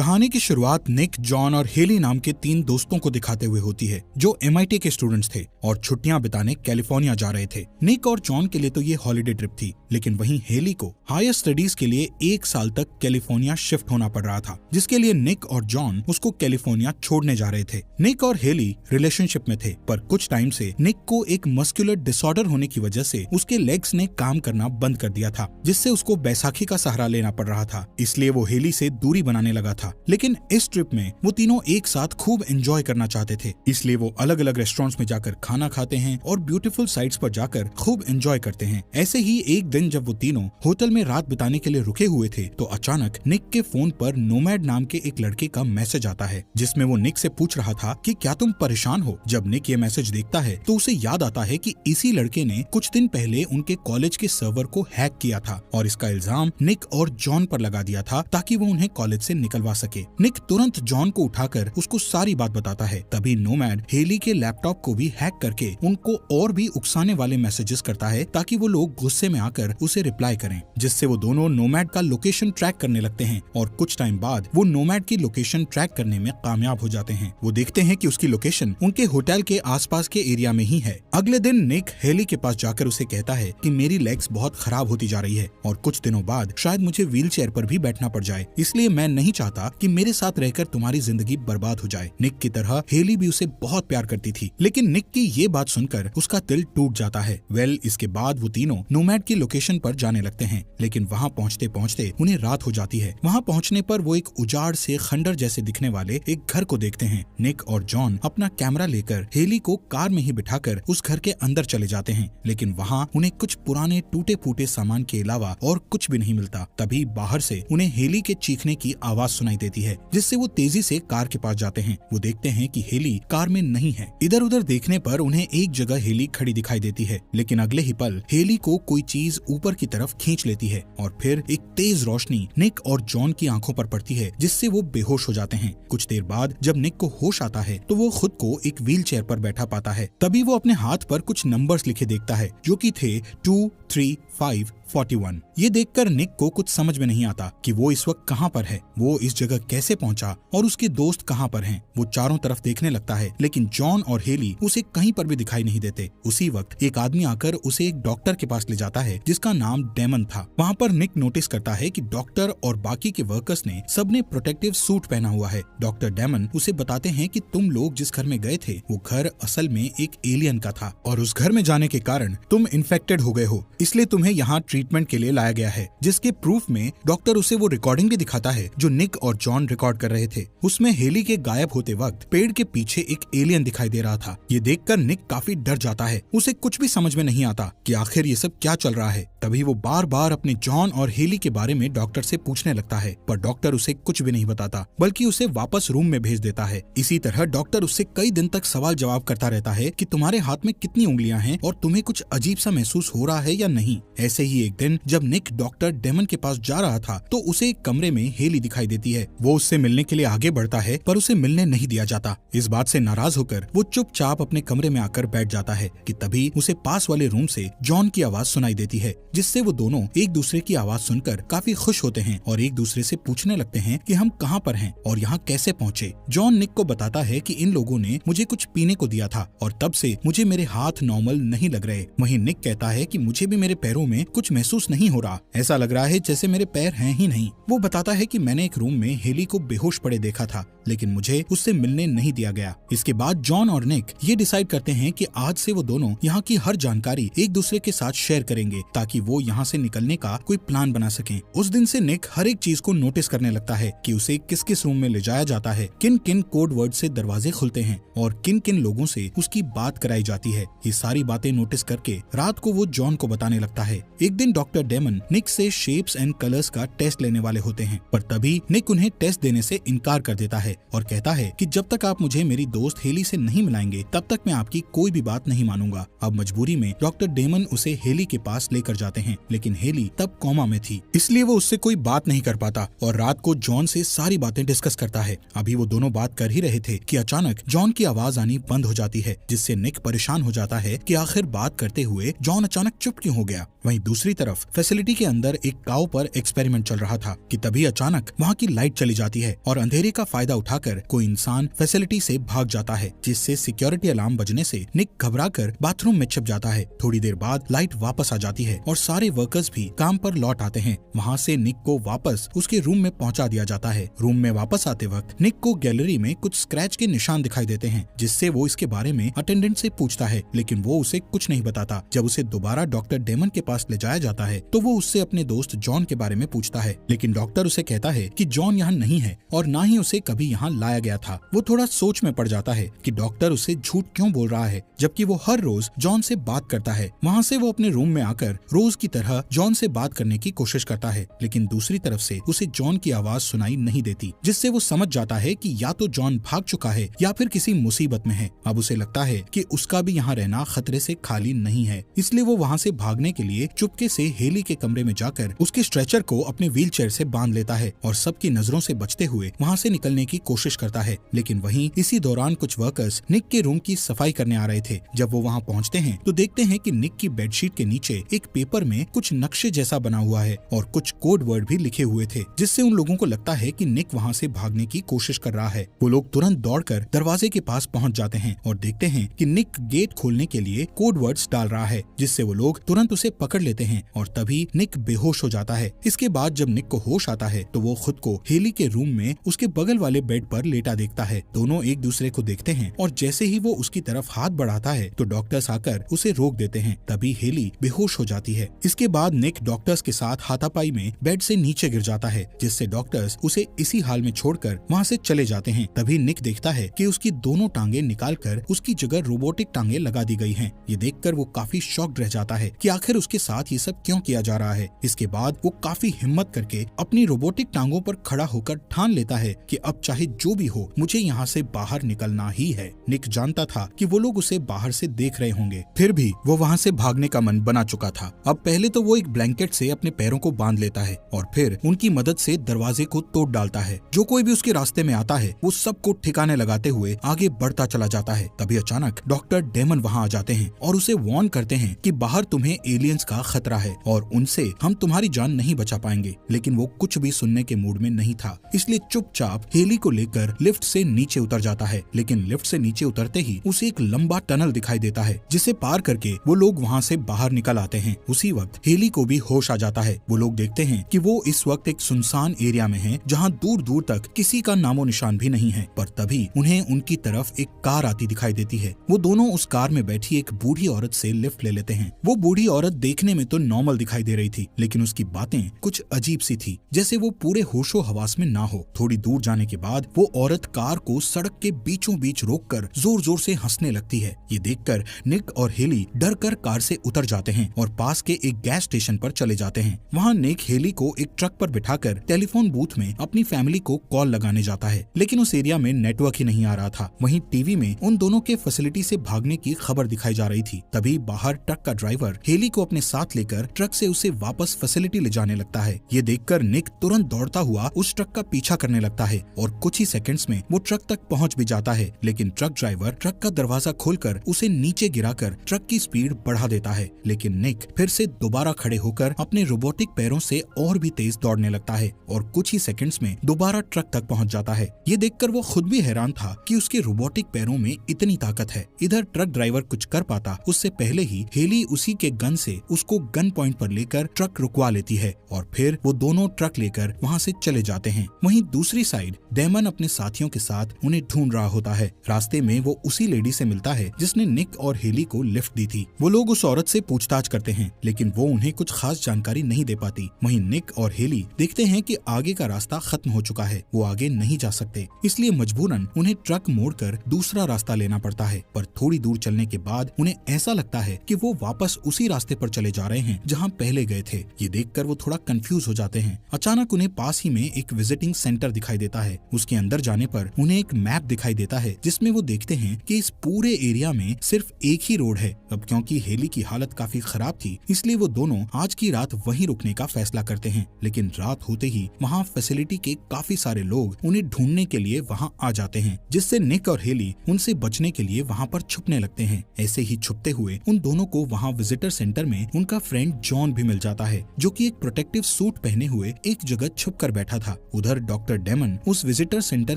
कहानी की शुरुआत निक, जॉन और हेली नाम के 3 दोस्तों को दिखाते हुए होती है जो MIT के स्टूडेंट्स थे और छुट्टियां बिताने कैलिफोर्निया जा रहे थे। निक और जॉन के लिए तो ये हॉलिडे ट्रिप थी, लेकिन वहीं हेली को हायर स्टडीज के लिए 1 साल तक कैलिफोर्निया शिफ्ट होना पड़ रहा था, जिसके लिए निक और जॉन उसको कैलिफोर्निया छोड़ने जा रहे थे। निक और हेली रिलेशनशिप में थे, पर कुछ टाइम से निक को एक मस्कुलर डिसऑर्डर होने की वजह से उसके लेग्स ने काम करना बंद कर दिया था, जिससे उसको बैसाखी का सहारा लेना पड़ रहा था। इसलिए वो हेली से दूरी बनाने लगा था। लेकिन इस ट्रिप में वो तीनों एक साथ खूब एंजॉय करना चाहते थे, इसलिए वो अलग अलग रेस्टोरेंट्स में जाकर खाना खाते हैं और ब्यूटीफुल साइट्स पर जाकर खूब एंजॉय करते हैं। ऐसे ही एक दिन जब वो तीनों होटल में रात बिताने के लिए रुके हुए थे तो अचानक निक के फोन पर नोमैड नाम के एक लड़के का मैसेज आता है, जिसमें वो निक से पूछ रहा था कि क्या तुम परेशान हो। जब निक ये मैसेज देखता है तो उसे याद आता है कि इसी लड़के ने कुछ दिन पहले उनके कॉलेज के सर्वर को हैक किया था और इसका इल्जाम निक और जॉन पर लगा दिया था ताकि वो उन्हें कॉलेज से निकलवा सके। निक तुरंत जॉन को उठाकर उसको सारी बात बताता है। तभी नोमैड हेली के लैपटॉप को भी हैक करके उनको और भी उकसाने वाले मैसेजेस करता है ताकि वो लोग गुस्से में आकर उसे रिप्लाई करें, जिससे वो दोनों नोमैड का लोकेशन ट्रैक करने लगते हैं और कुछ टाइम बाद वो नोमैड की लोकेशन ट्रैक करने में कामयाब हो जाते हैं। वो देखते हैं कि उसकी लोकेशन उनके होटल के आसपास के एरिया में ही है। अगले दिन निक हेली के पास जाकर उसे कहता है कि मेरी लेग्स बहुत खराब होती जा रही है और कुछ दिनों बाद शायद मुझे व्हील चेयर पर भी बैठना पड़ जाए, इसलिए मैं नहीं चाहता कि मेरे साथ रहकर तुम्हारी जिंदगी बर्बाद हो जाए। निक की तरह हेली भी उसे बहुत प्यार करती थी, लेकिन निक की ये बात सुनकर उसका दिल टूट जाता है। इसके बाद वो तीनों नोमैड की लोकेशन पर जाने लगते हैं, लेकिन वहाँ पहुँचते पहुँचते उन्हें रात हो जाती है। वहाँ पहुँचने पर वो एक उजाड़ से खंडर जैसे दिखने वाले एक घर को देखते हैं। निक और जॉन अपना कैमरा लेकर हेली को कार में ही बिठाकर उस घर के अंदर चले जाते हैं, लेकिन वहाँ उन्हें कुछ पुराने टूटे फूटे सामान के अलावा और कुछ भी नहीं मिलता। तभी बाहर से उन्हें हेली के चीखने की आवाज सुनाई देती है, जिससे वो तेजी से कार के पास जाते हैं। वो देखते हैं कि हेली कार में नहीं है। इधर उधर देखने पर उन्हें एक जगह हेली खड़ी दिखाई देती है, लेकिन अगले ही पल हेली को कोई चीज ऊपर की तरफ खींच लेती है और फिर एक तेज रोशनी निक और जॉन की आंखों पर पड़ती है, जिससे वो बेहोश हो जाते हैं। कुछ देर बाद जब निक को होश आता है तो वो खुद को एक व्हील चेयर पर बैठा पाता है। तभी वो अपने हाथ पर कुछ नंबर्स लिखे देखता है, जो कि थे 2, 3, 5, 41। ये देखकर निक को कुछ समझ में नहीं आता कि वो इस वक्त कहाँ पर है, वो इस जगह कैसे पहुंचा और उसके दोस्त कहाँ पर हैं। वो चारों तरफ देखने लगता है, लेकिन जॉन और हेली उसे कहीं पर भी दिखाई नहीं देते। उसी वक्त एक आदमी आकर उसे एक डॉक्टर के पास ले जाता है, जिसका नाम डेमन था। वहाँ पर निक नोटिस करता है कि डॉक्टर और बाकी के वर्कर्स ने सबने प्रोटेक्टिव सूट पहना हुआ है। डॉक्टर डेमन उसे बताते हैं कि तुम लोग जिस घर में गए थे वो घर असल में एक एलियन का था और उस घर में जाने के कारण तुम इन्फेक्टेड हो गए हो, इसलिए तुम्हें यहाँ ट्रीटमेंट के लिए लाया गया है। जिसके प्रूफ में डॉक्टर उसे वो रिकॉर्डिंग भी दिखाता है जो निक और जॉन रिकॉर्ड कर रहे थे। उसमें हेली के गायब होते वक्त पेड़ के पीछे एक एलियन दिखाई दे रहा था। ये देखकर निक काफी डर जाता है। उसे कुछ भी समझ में नहीं आता कि आखिर ये सब क्या चल रहा है। तभी वो बार बार अपने जॉन और हेली के बारे में डॉक्टर से पूछने लगता है, पर डॉक्टर उसे कुछ भी नहीं बताता, बल्कि उसे वापस रूम में भेज देता है। इसी तरह डॉक्टर उससे कई दिन तक सवाल जवाब करता रहता है कि तुम्हारे हाथ में कितनी उंगलियां हैं और तुम्हें कुछ अजीब सा महसूस हो रहा है या नहीं। ऐसे ही एक दिन जब निक डॉक्टर डेमन के पास जा रहा था तो उसे एक कमरे में हेली दिखाई देती है। वो उससे मिलने के लिए आगे बढ़ता है, पर उसे मिलने नहीं दिया जाता। इस बात से नाराज होकर वो चुपचाप अपने कमरे में आकर बैठ जाता है कि तभी उसे पास वाले रूम से जॉन की आवाज सुनाई देती है, जिससे वो दोनों एक दूसरे की आवाज सुनकर काफी खुश होते हैं और एक दूसरे से पूछने लगते हैं कि हम कहाँ पर हैं और यहाँ कैसे पहुँचे। जॉन निक को बताता है कि इन लोगों ने मुझे कुछ पीने को दिया था और तब से मुझे मेरे हाथ नॉर्मल नहीं लग रहे। वहीं निक कहता है कि मुझे भी मेरे पैरों में कुछ महसूस नहीं हो रहा, ऐसा लग रहा है जैसे मेरे पैर हैं ही नहीं। वो बताता है कि मैंने एक रूम में हेली को बेहोश पड़े देखा था, लेकिन मुझे उससे मिलने नहीं दिया गया। इसके बाद जॉन और निक ये डिसाइड करते हैं कि आज से वो दोनों यहाँ की हर जानकारी एक दूसरे के साथ शेयर करेंगे ताकि वो यहाँ से निकलने का कोई प्लान बना सकें। उस दिन से निक हर एक चीज को नोटिस करने लगता है कि उसे किस किस रूम में ले जाया जाता है, किन किन कोड वर्ड से दरवाजे खुलते हैं और किन किन लोगों से उसकी बात कराई जाती है। ये सारी बातें नोटिस करके रात को वो जॉन को बताने लगता है। एक दिन डॉक्टर डेमन निक से शेप्स एंड कलर्स का टेस्ट लेने वाले होते हैं, पर तभी निक उन्हें टेस्ट देने से इनकार कर देता है और कहता है कि जब तक आप मुझे मेरी दोस्त हेली से नहीं मिलाएंगे तब तक मैं आपकी कोई भी बात नहीं मानूंगा। अब मजबूरी में डॉक्टर डेमन उसे हेली के पास लेकर जाते हैं, लेकिन हेली तब कोमा में थी, इसलिए वो उससे कोई बात नहीं कर पाता और रात को जॉन से सारी बातें डिस्कस करता है। अभी वो दोनों बात कर ही रहे थे कि अचानक जॉन की आवाज आनी बंद हो जाती है, जिससे निक परेशान हो जाता है कि आखिर बात करते हुए जॉन अचानक चुप क्यों क्यों हो गया। वहीं दूसरी तरफ फैसिलिटी के अंदर एक काऊ पर एक्सपेरिमेंट चल रहा था कि तभी अचानक वहाँ की लाइट चली जाती है और अंधेरे का फायदा उठाकर कोई इंसान फैसिलिटी से भाग जाता है, जिससे सिक्योरिटी अलार्म बजने से निक घबराकर बाथरूम में छिप जाता है। थोड़ी देर बाद लाइट वापस आ जाती है और सारे वर्कर्स भी काम पर लौट आते हैं। वहाँ से निक को वापस उसके रूम में पहुँचा दिया जाता है। रूम में वापस आते वक्त निक को गैलरी में कुछ स्क्रैच के निशान दिखाई देते हैं, जिससे वो इसके बारे में अटेंडेंट से पूछता है, लेकिन वो उसे कुछ नहीं बताता। जब उसे दोबारा डॉक्टर डेमन के पास ले जाया जाता है तो वो उससे अपने दोस्त जॉन के बारे में पूछता है, लेकिन डॉक्टर उसे कहता है कि जॉन यहाँ नहीं है और ना ही उसे कभी यहाँ लाया गया था। वो थोड़ा सोच में पड़ जाता है कि डॉक्टर उसे झूठ क्यों बोल रहा है, जबकि वो हर रोज जॉन से बात करता है। वहाँ से वो अपने रूम में आकर रोज की तरह जॉन से बात करने की कोशिश करता है, लेकिन दूसरी तरफ से उसे जॉन की आवाज सुनाई नहीं देती, जिससे वो समझ जाता है कि या तो जॉन भाग चुका है या फिर किसी मुसीबत में है। अब उसे लगता है कि उसका भी यहाँ रहना खतरे से खाली नहीं है, इसलिए वो वहाँ से भागने के लिए चुपके से हेली के कमरे में जाकर उसके स्ट्रेचर को अपने व्हीलचेयर से बांध लेता है और सबकी नजरों से बचते हुए वहाँ से निकलने की कोशिश करता है। लेकिन वहीं इसी दौरान कुछ वर्कर्स निक के रूम की सफाई करने आ रहे थे। जब वो वहाँ पहुँचते हैं तो देखते हैं कि निक की बेडशीट के नीचे एक पेपर में कुछ नक्शे जैसा बना हुआ है और कुछ कोड वर्ड भी लिखे हुए थे, जिससे उन लोगों को लगता है कि निक वहाँ से भागने की कोशिश कर रहा है। वो लोग तुरंत दौड़कर दरवाजे के पास पहुँच जाते हैं और देखते हैं कि निक गेट खोलने के लिए कोड वर्ड्स डाल रहा है, जिससे वो लोग तुरंत उसे पकड़ लेते हैं और तभी निक बेहोश हो जाता है। इसके बाद जब निक को होश आता है तो वो खुद को हेली के रूम में उसके बगल वाले बेड पर लेटा देखता है। दोनों एक दूसरे को देखते हैं और जैसे ही वो उसकी तरफ हाथ बढ़ाता है तो डॉक्टर्स आकर उसे रोक देते हैं। तभी हेली बेहोश हो जाती है। इसके बाद निक डॉक्टर्स के साथ हाथापाई में बेड से नीचे गिर जाता है, जिससे डॉक्टर्स उसे इसी हाल में छोड़कर वहाँ से चले जाते हैं। तभी निक देखता है कि उसकी दोनों टांगे निकालकर उसकी जगह रोबोटिक टांगे लगा दी गई हैं। ये देखकर वो काफी शॉक्ड रह जाता है कि आखिर उसके साथ ये सब क्यों किया जा रहा है। इसके बाद वो काफी हिम्मत करके अपनी रोबोटिक टांगों पर खड़ा होकर ठान लेता है कि अब चाहे जो भी हो मुझे यहाँ से बाहर निकलना ही है। निक जानता था कि वो लोग उसे बाहर से देख रहे होंगे, फिर भी वो वहाँ से भागने का मन बना चुका था। अब पहले तो वो एक ब्लैंकेट से अपने पैरों को बांध लेता है और फिर उनकी मदद से दरवाजे को तोड़ डालता है। जो कोई भी उसके रास्ते में आता है वो सबको ठिकाने लगाते हुए आगे बढ़ता चला जाता है। तभी अचानक डॉक्टर डेमन वहाँ आ जाते हैं और उसे वार्न करते हैं कि बाहर तुम्हें एलियंस का खतरा है और उनसे हम तुम्हारी जान नहीं बचा पाएंगे। लेकिन वो कुछ भी सुनने के मूड में नहीं था, इसलिए चुपचाप हेली को लेकर लिफ्ट से नीचे उतर जाता है। लेकिन लिफ्ट से नीचे उतरते ही उसे एक लंबा टनल दिखाई देता है, जिसे पार करके वो लोग वहाँ से बाहर निकल आते हैं। उसी वक्त हेली को भी होश आ जाता है। वो लोग देखते हैं कि वो इस वक्त एक सुनसान एरिया में है, जहाँ दूर दूर तक किसी का नामो निशान भी नहीं है। पर तभी उन्हें उनकी तरफ एक कार आती दिखाई देती है। वो दोनों उस कार में बैठी एक बूढ़ी औरत से लिफ्ट ले लेते हैं। वो बूढ़ी औरत देखने में तो नॉर्मल दिखाई दे रही थी, लेकिन उसकी बातें कुछ अजीब सी थी, जैसे वो पूरे होशो हवास में ना हो। थोड़ी दूर जाने के बाद वो औरत कार को सड़क के बीचों बीच रोककर जोर जोर से हंसने लगती है। ये देखकर निक और हेली डर कर कार से उतर जाते हैं और पास के एक गैस स्टेशन पर चले जाते हैं। वहाँ निक हेली को एक ट्रक पर बिठाकर टेलीफोन बूथ में अपनी फैमिली को कॉल लगाने जाता है, लेकिन उस एरिया में नेटवर्क ही नहीं आ रहा था। वहीं टीवी में उन दोनों के फैसिलिटी से भागने की खबर दिखाई जा रही थी। तभी बाहर ट्रक का ड्राइवर हेली को अपने साथ लेकर ट्रक से उसे वापस फैसिलिटी ले जाने लगता है। ये देखकर निक तुरंत दौड़ता हुआ उस ट्रक का पीछा करने लगता है और कुछ ही सेकंड्स में वो ट्रक तक पहुंच भी जाता है। लेकिन ट्रक ड्राइवर ट्रक का दरवाजा खोलकर उसे नीचे गिराकर ट्रक की स्पीड बढ़ा देता है। लेकिन निक फिर से दोबारा खड़े होकर अपने रोबोटिक पैरों से और भी तेज दौड़ने लगता है और कुछ ही सेकंड्स में दोबारा ट्रक तक पहुंच जाता है। ये देखकर वो खुद भी हैरान था कि उसके रोबोटिक पैरों में इतनी ताकत है। इधर ट्रक ड्राइवर कुछ कर पाता उससे पहले ही हेली उसी के गन से उसको गन पॉइंट पर लेकर ट्रक रुकवा लेती है और फिर वो दोनों ट्रक लेकर वहाँ से चले जाते हैं। वहीं दूसरी साइड डेमन अपने साथियों के साथ उन्हें ढूंढ रहा होता है। रास्ते में वो उसी लेडी से मिलता है जिसने निक और हेली को लिफ्ट दी थी। वो लोग उस औरत से पूछताछ करते हैं, लेकिन वो उन्हें कुछ खास जानकारी नहीं दे पाती। वहीं निक और हेली देखते हैं कि आगे का रास्ता खत्म हो चुका है, वो आगे नहीं जा सकते, इसलिए मजबूरन उन्हें ट्रक मोड़कर दूसरा रास्ता लेना पड़ता है। पर थोड़ी दूर चलने के बाद उन्हें ऐसा लगता है कि वो वापस उसी रास्ते पर चले जा रहे हैं जहाँ पहले गए थे। ये देखकर वो थोड़ा कंफ्यूज हो जाते हैं। अचानक उन्हें पास ही में एक विजिटिंग सेंटर दिखाई देता है। उसके अंदर जाने पर उन्हें एक मैप दिखाई देता है, जिसमें वो देखते हैं कि इस पूरे एरिया में सिर्फ एक ही रोड है। अब क्योंकि हेली की हालत काफी खराब थी, इसलिए वो दोनों आज की रात वहीं रुकने का फैसला करते हैं। लेकिन रात होते ही वहाँ फैसिलिटी के काफी सारे लोग उन्हें ढूंढने के लिए वहाँ आ जाते हैं, जिससे निक और हेली उनसे बचने के लिए वहाँ पर छुपने लगते हैं। ऐसे ही छुपते हुए उन दोनों को वहाँ विजिटर सेंटर में उनका फ्रेंड जॉन भी मिल जाता है, जो कि एक प्रोटेक्टिव सूट पहने हुए एक जगह छुप कर बैठा था। उधर डॉक्टर डेमन उस विजिटर सेंटर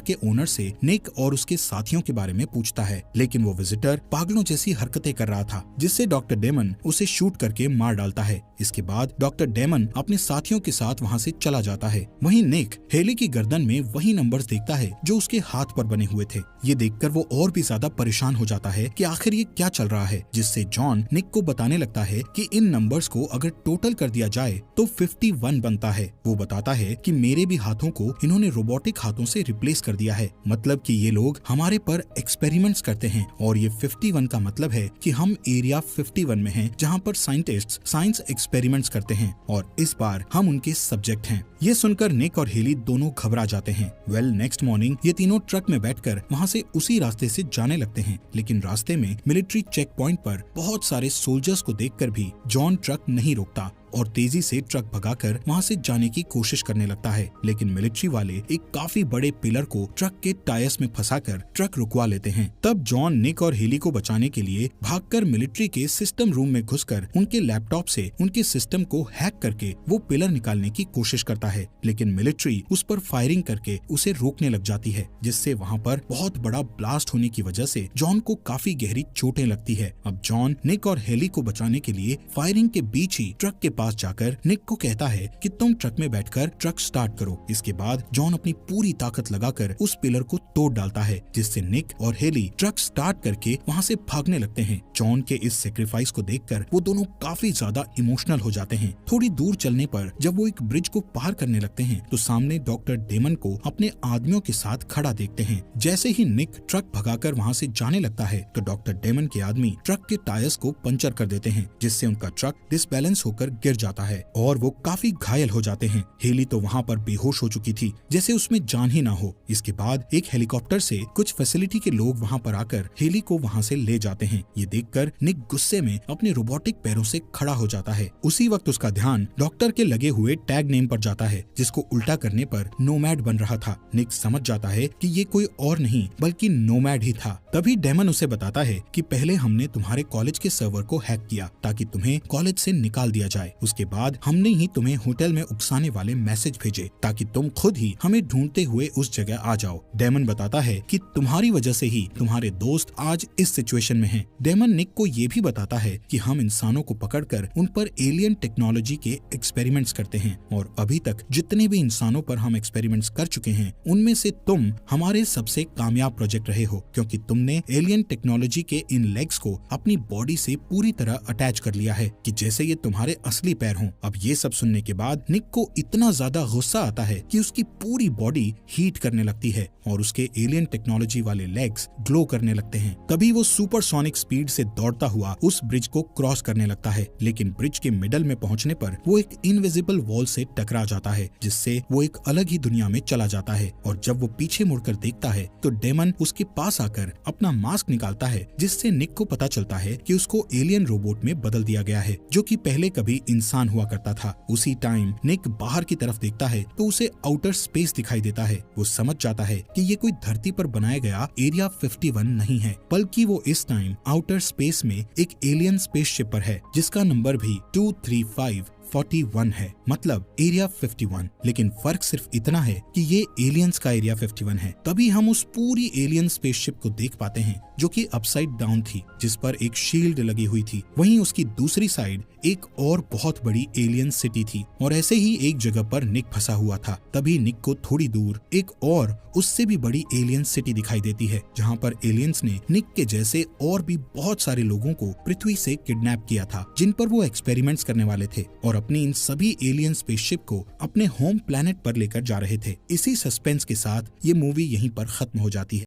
के ओनर से निक और उसके साथियों के बारे में पूछता है, लेकिन वो विजिटर पागलों जैसी हरकतें कर रहा था, जिससे डॉक्टर डेमन उसे शूट करके मार डालता है। इसके बाद डॉक्टर डेमन अपने साथियों के साथ वहाँ से चला जाता है। वहीं निक हेली की गर्दन में वही नंबर्स देखता है जो उसके हाथ पर बने हुए थे। ये देखकर वो और भी ज्यादा परेशान हो जाता है कि आखिर ये क्या चल रहा है, जिससे जॉन निक को बताने लगता है कि इन नंबर्स को अगर टोटल कर दिया जाए तो 51 बनता है। वो बताता है कि मेरे भी हाथों को इन्होंने रोबोटिक हाथों से रिप्लेस कर दिया है, मतलब कि ये लोग हमारे पर एक्सपेरिमेंट्स करते हैं, और ये 51 का मतलब है कि हम एरिया 51 में हैं, जहाँ पर साइंटिस्ट साइंस एक्सपेरिमेंट्स करते हैं और इस बार हम उनके सब्जेक्ट हैं। ये सुनकर निक और हेली दोनों घबरा जाते हैं। नेक्स्ट मॉर्निंग ये तीनों ट्रक में बैठकर वहाँ से उसी रास्ते से जाने लगते हैं, लेकिन रास्ते में मिलिट्री चेक पॉइंट पर बहुत सारे सोल्जर्स को देखकर भी जॉन ट्रक नहीं रोकता और तेजी से ट्रक भगाकर वहाँ से जाने की कोशिश करने लगता है, लेकिन मिलिट्री वाले एक काफी बड़े पिलर को ट्रक के टायर्स में फंसाकर ट्रक रुकवा लेते हैं। तब जॉन निक और हेली को बचाने के लिए भागकर मिलिट्री के सिस्टम रूम में घुसकर उनके लैपटॉप से उनके सिस्टम को हैक करके वो पिलर निकालने की कोशिश करता है, लेकिन मिलिट्री उस पर फायरिंग करके उसे रोकने लग जाती है, जिससे वहाँ पर बहुत बड़ा ब्लास्ट होने की वजह से जॉन को काफी गहरी चोटें लगती है। अब जॉन निक और हेली को बचाने के लिए फायरिंग के बीच ही ट्रक के पास जाकर निक को कहता है कि तुम ट्रक में बैठकर ट्रक स्टार्ट करो। इसके बाद जॉन अपनी पूरी ताकत लगाकर उस पिलर को तोड़ डालता है, जिससे निक और हेली ट्रक स्टार्ट करके वहाँ से भागने लगते हैं। जॉन के इस सेक्रीफाइस को देखकर वो दोनों काफी ज्यादा इमोशनल हो जाते हैं। थोड़ी दूर चलने पर जब वो एक ब्रिज को पार करने लगते हैं तो सामने डॉक्टर डेमन को अपने आदमियों के साथ खड़ा देखते हैं। जैसे ही निक ट्रक भगाकर वहाँ से जाने लगता है तो डॉक्टर डेमन के आदमी ट्रक के टायर्स को पंचर कर देते हैं, जिससे उनका ट्रक डिसबैलेंस होकर गिर जाता है और वो काफी घायल हो जाते हैं। हेली तो वहाँ पर बेहोश हो चुकी थी, जैसे उसमें जान ही ना हो। इसके बाद एक हेलीकॉप्टर से कुछ फैसिलिटी के लोग वहाँ पर आकर हेली को वहाँ से ले जाते हैं। ये देखकर निक गुस्से में अपने रोबोटिक पैरों से खड़ा हो जाता है। उसी वक्त उसका ध्यान डॉक्टर के लगे हुए टैग नेम पर जाता है, जिसको उल्टा करने पर नोमैड बन रहा था। निक समझ जाता है कि ये कोई और नहीं बल्कि नोमैड ही था। तभी डेमन उसे बताता है कि पहले हमने तुम्हारे कॉलेज के सर्वर को हैक किया ताकि तुम्हें कॉलेज से निकाल दिया जाए। उसके बाद हमने ही तुम्हें होटल में उकसाने वाले मैसेज भेजे ताकि तुम खुद ही हमें ढूंढते हुए उस जगह आ जाओ। डेमन बताता है कि तुम्हारी वजह से ही तुम्हारे दोस्त आज इस सिचुएशन में हैं। डेमन निक को ये भी बताता है कि हम इंसानों को पकड़कर उन पर एलियन टेक्नोलॉजी के एक्सपेरिमेंट्स करते हैं और अभी तक जितने भी इंसानों पर हम एक्सपेरिमेंट्स कर चुके हैं उनमें से तुम हमारे सबसे कामयाब प्रोजेक्ट रहे हो, क्योंकि तुमने एलियन टेक्नोलॉजी के इन लेग्स को अपनी बॉडी से पूरी तरह अटैच कर लिया है कि जैसे ये तुम्हारे असली पैर हों। अब ये सब सुनने के बाद निक को इतना ज्यादा गुस्सा आता है कि उसकी पूरी बॉडी हीट करने लगती है और उसके एलियन टेक्नोलॉजी वाले लेग्स ग्लो करने लगते हैं। तभी वो सुपरसोनिक स्पीड से दौड़ता हुआ उस ब्रिज को क्रॉस करने लगता है, लेकिन ब्रिज के मिडल में पहुंचने पर वो एक इनविजिबल वॉल से टकरा जाता है, जिससे वो एक अलग ही दुनिया में चला जाता है। और जब वो पीछे मुड़कर देखता है तो डेमन उसके पास आकर अपना मास्क निकालता है, जिससे निक को पता चलता है कि उसको एलियन रोबोट में बदल दिया गया है, जो कि पहले कभी इंसान हुआ करता था। उसी टाइम निक बाहर की तरफ देखता है तो उसे आउटर स्पेस दिखाई देता है। वो समझ जाता है कि ये कोई धरती पर बनाया गया एरिया 51 नहीं है, बल्कि वो इस टाइम आउटर स्पेस में एक एलियन स्पेसशिप पर है, जिसका नंबर भी 23541 है, मतलब एरिया 51। लेकिन फर्क सिर्फ इतना है कि ये एलियंस का एरिया 51 है। तभी हम उस पूरी एलियन स्पेसशिप को देख पाते हैं, जो कि अपसाइड डाउन थी, जिस पर एक शील्ड लगी हुई थी। वहीं उसकी दूसरी साइड एक और बहुत बड़ी एलियन सिटी थी और ऐसे ही एक जगह पर निक फंसा हुआ था। तभी निक को थोड़ी दूर एक और उससे भी बड़ी एलियन सिटी दिखाई देती है, जहाँ पर एलियंस ने निक के जैसे और भी बहुत सारे लोगों को पृथ्वी से किडनैप किया था, जिन पर वो एक्सपेरिमेंट्स करने वाले थे और अपनी इन सभी एलियन स्पेसशिप को अपने होम प्लैनेट पर लेकर जा रहे थे। इसी सस्पेंस के साथ ये मूवी यहीं पर खत्म हो जाती है।